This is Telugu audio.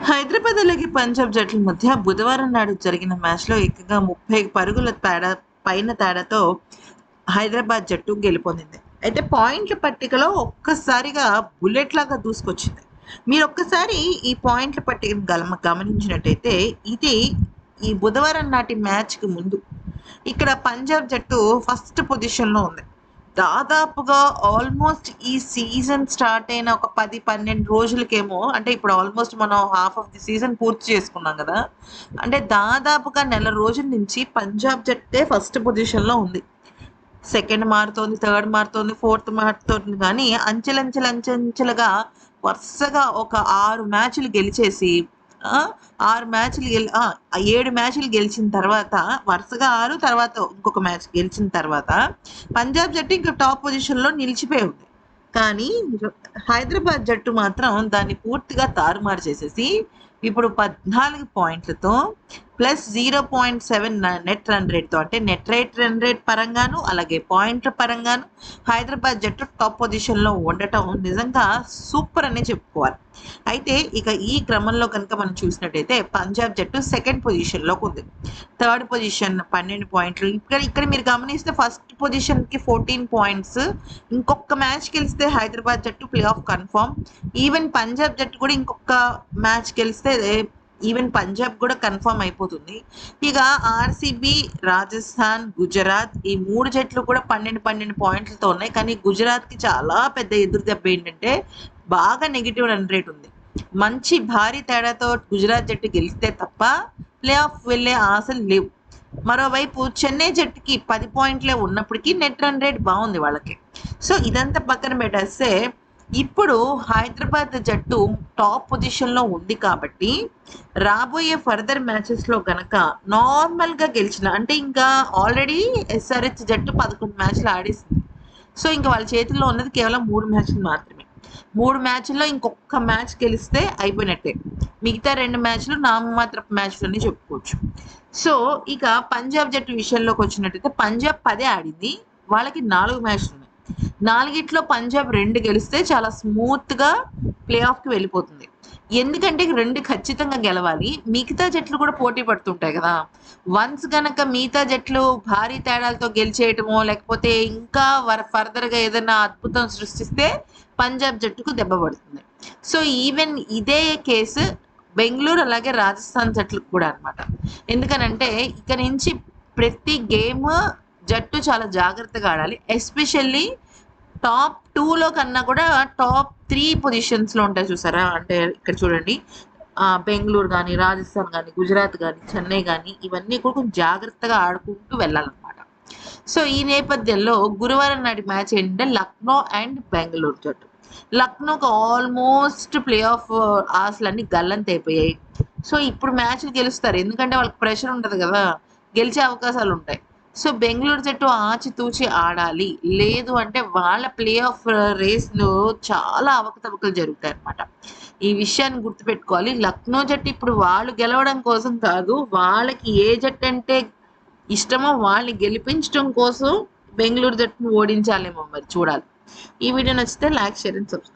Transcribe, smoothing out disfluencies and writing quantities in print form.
హైదరాబాద్ అలాగే పంజాబ్ జట్ల మధ్య బుధవారం నాడు జరిగిన మ్యాచ్లో ఏకంగా 30 పరుగుల తేడాతో హైదరాబాద్ జట్టు గెలుపొందింది. అయితే పాయింట్ల పట్టికలో ఒక్కసారిగా బుల్లెట్ లాగా దూసుకొచ్చింది. మీరు ఒక్కసారి ఈ పాయింట్ల పట్టికను గమనించినట్టయితే ఇది ఈ బుధవారం నాటి మ్యాచ్‌కి ముందు. ఇక్కడ పంజాబ్ జట్టు ఫస్ట్ పొజిషన్‌లో ఉంది. దాదాపుగా ఆల్మోస్ట్ ఈ సీజన్ స్టార్ట్ అయిన ఒక 10, 12 రోజులకేమో అంటే ఇప్పుడు ఆల్మోస్ట్ మనం హాఫ్ ఆఫ్ ది సీజన్ పూర్తి చేసుకున్నాం గదా! అంటే దాదాపుగా నెల రోజుల నుంచి పంజాబ్ జట్టే ఫస్ట్ పొజిషన్‌లో ఉంది. సెకండ్ మారుతోంది, థర్డ్ మారుతోంది, ఫోర్త్ మారుతోంది గానీ అంచెలంచెలుగా వరుసగా ఒక 6 మ్యాచ్‌లు గెలిచేసి 6 మ్యాచ్‌లు 7 మ్యాచ్‌లు గెలిచిన తర్వాత వరుసగా 6 తర్వాత ఇంకొక మ్యాచ్ గెలిచిన తర్వాత పంజాబ్ జట్టు ఇంకా టాప్ పొజిషన్‌లో నిలిచిపోయి ఉంది. కానీ హైదరాబాద్ జట్టు మాత్రం దాన్ని పూర్తిగా తారుమారు చేసేసి ఇప్పుడు 14 పాయింట్లతో ప్లస్ 0.7 నెట్ రన్ రేట్‌తో అంటే నెట్ రన్ రేట్ పరంగాను, అలాగే పాయింట్ల పరంగాను హైదరాబాద్ జట్టు టాప్ పొజిషన్‌లో ఉండటం నిజంగా సూపర్ అనే చెప్పుకోవాలి. అయితే ఇక ఈ క్రమంలో కనుక మనం చూసినట్టయితే పంజాబ్ జట్టు సెకండ్ పొజిషన్‌లోకి ఉంది. థర్డ్ పొజిషన్ 12 పాయింట్లు. ఇక్కడ మీరు గమనిస్తే ఫస్ట్ పొజిషన్‌కి 14 పాయింట్స్. ఇంకొక మ్యాచ్ గెలిస్తే హైదరాబాద్ జట్టు play of confirm. Even Punjab జట్టు కూడా ఇంకొక మ్యాచ్ గెలిస్తే ఈవెన్ పంజాబ్ కూడా కన్ఫర్మ్ అయిపోతుంది. ఇక ఆర్సీబీ, రాజస్థాన్, గుజరాత్ ఈ 3 జట్లు కూడా 12 పాయింట్లతో ఉన్నాయి. కానీ గుజరాత్‌కి చాలా పెద్ద ఎదురు దెబ్బ ఏంటంటే బాగా నెగెటివ్ రన్ రేట్ ఉంది. మంచి భారీ తేడాతో గుజరాత్ జట్టు గెలిస్తే తప్ప ప్లే ఆఫ్ వెళ్ళే ఆశలు లేవు. మరోవైపు చెన్నై జట్టుకి 10 పాయింట్లే ఉన్నప్పటికీ నెట్ రన్ రేట్ బాగుంది వాళ్ళకి. సో ఇదంతా పక్కన పెట్టేస్తే ఇప్పుడు హైదరాబాద్ జట్టు టాప్ పొజిషన్‌లో ఉంది కాబట్టి రాబోయే ఫర్దర్ మ్యాచెస్‌లో గనక నార్మల్‌గా గెలిచిన అంటే ఇంకా ఆల్రెడీ ఎస్ఆర్‌హెచ్ జట్టు 11 మ్యాచ్‌లు ఆడేసింది. సో ఇంక వాళ్ళ చేతుల్లో ఉన్నది కేవలం 3 మ్యాచ్‌లు మాత్రమే. 3 మ్యాచ్‌ల్లో ఇంకొక మ్యాచ్ గెలిస్తే అయిపోయినట్టే. మిగతా 2 మ్యాచ్‌లు నామమాత్రపు మ్యాచ్‌లని చెప్పుకోవచ్చు. సో ఇక పంజాబ్ జట్టు విషయంలోకి వచ్చినట్టయితే పంజాబ్ 10 ఆడింది. వాళ్ళకి 4 మ్యాచ్‌లు ఉన్నాయి. 4గిట్లో పంజాబ్ 2 గెలిస్తే చాలా స్మూత్‌గా ప్లే ఆఫ్‌కి వెళ్ళిపోతుంది. ఎందుకంటే 2 ఖచ్చితంగా గెలవాలి. మిగతా జట్లు కూడా పోటీ పడుతుంటాయి కదా! వన్స్ గనక మిగతా జట్లు భారీ తేడాలతో గెలిచేయటమో, లేకపోతే ఇంకా ఫర్దర్‌గా ఏదైనా అద్భుతం సృష్టిస్తే పంజాబ్ జట్టుకు దెబ్బ పడుతుంది. సో ఈవెన్ ఇదే కేసు బెంగుళూరు అలాగే రాజస్థాన్ జట్లకు కూడా అనమాట. ఎందుకనంటే ఇక నుంచి ప్రతి గేమ్ జట్టు చాలా జాగ్రత్తగా ఆడాలి. ఎస్పెషల్లీ టాప్ 2లో కన్నా కూడా టాప్ 3 పొజిషన్స్‌లో ఉంటాయి చూసారా? అంటే ఇక్కడ చూడండి. బెంగుళూరు గాని, రాజస్థాన్ గాని, గుజరాత్ గాని, చెన్నై గాని ఇవన్నీ కూడా కొంచెం జాగ్రత్తగా ఆడుకుంటూ వెళ్ళాలన్నమాట. సో ఈ నేపథ్యంలో గురువారం నాటి మ్యాచ్ ఏంటంటే లక్నో అండ్ బెంగుళూరు జట్టు. లక్నోకి ఆల్మోస్ట్ ప్లే ఆఫ్ ఆశలన్నీ గల్లంతైపోయాయి. సో ఇప్పుడు మ్యాచ్‌లు గెలుస్తారు. ఎందుకంటే వాళ్ళకి ప్రెషర్ ఉంటది కదా! గెలిచే అవకాశాలుంటాయి. సో బెంగుళూరు జట్టు ఆచితూచి ఆడాలి. లేదు అంటే వాళ్ళ ప్లే ఆఫ్ రేస్‌లో చాలా అవకతవకలు జరుగుతాయన్నమాట. ఈ విషయాన్ని గుర్తుపెట్టుకోవాలి. లక్నో జట్టు ఇప్పుడు వాళ్ళు గెలవడం కోసం కాదు. వాళ్ళకి ఏ జట్టంటే ఇష్టమో వాళ్ళని గెలిపించడం కోసం బెంగుళూరు జట్టుని ఓడించాలేమో మరి చూడాలి. ఈ వీడియో నచ్చితే లైక్, షేర్ అండ్ సబ్స్క్రైబ్.